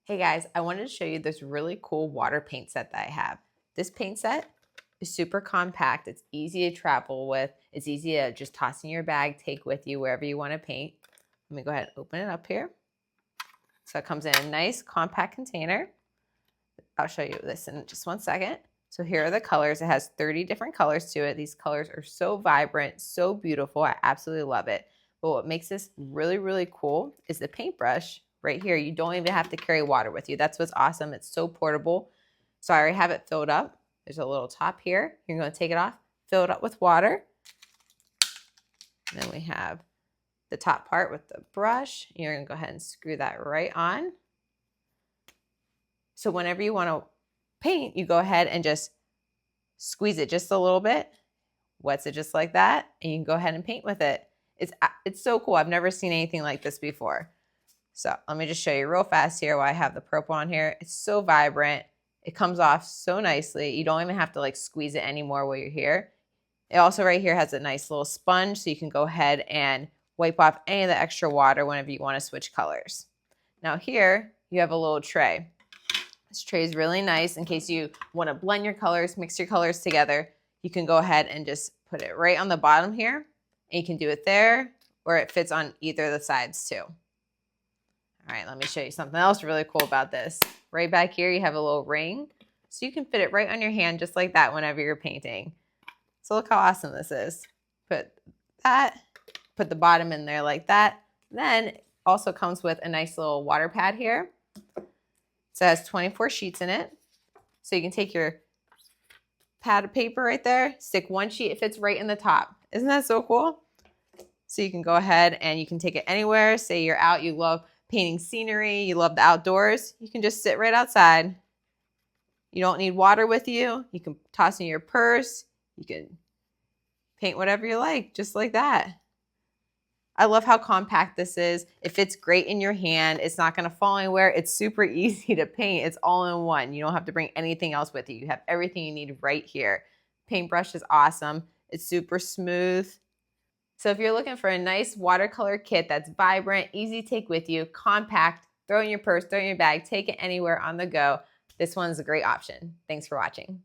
Hey guys, I wanted to show you this really cool water paint set that I have. This paint set is super compact. It's easy to travel with. It's easy to just toss in your bag, take with you wherever you want to paint. Let me go ahead and open it up here. So it comes in a nice compact container. I'll show you this in just one second. So here are the colors. It has 30 different colors to it. These colors are so vibrant, so beautiful. I absolutely love it. But what makes this really, really cool is the paintbrush right here. You don't even have to carry water with you. That's what's awesome. It's so portable. So I already have it filled up. There's a little top here. You're going to take it off, fill it up with water. And then we have the top part with the brush. You're going to go ahead and screw that right on. So whenever you want to paint, you go ahead and just squeeze it just a little bit, wets it just like that, and you can go ahead and paint with it. It's so cool. I've never seen anything like this before. So let me just show you real fast here while I have the purple on here. It's so vibrant. It comes off so nicely. You don't even have to like squeeze it anymore while you're here. It also right here has a nice little sponge so you can go ahead and wipe off any of the extra water whenever you want to switch colors. Now here you have a little tray. This tray is really nice in case you want to blend your colors, mix your colors together. You can go ahead and just put it right on the bottom here. And you can do it there or it fits on either of the sides too. All right, let me show you something else really cool about this. Right back here, you have a little ring. So you can fit it right on your hand just like that whenever you're painting. So look how awesome this is. Put that, put the bottom in there like that. Then it also comes with a nice little water pad here. So it has 24 sheets in it. So you can take your pad of paper right there, stick one sheet, it fits right in the top. Isn't that so cool? So you can go ahead and you can take it anywhere. Say you're out, you love painting scenery, you love the outdoors, you can just sit right outside. You don't need water with you. You can toss in your purse. You can paint whatever you like, just like that. I love how compact this is. It fits great in your hand. It's not gonna fall anywhere. It's super easy to paint. It's all in one. You don't have to bring anything else with you. You have everything you need right here. Paintbrush is awesome. It's super smooth. So if you're looking for a nice watercolor kit that's vibrant, easy to take with you, compact, throw in your purse, throw in your bag, take it anywhere on the go, this one's a great option. Thanks for watching.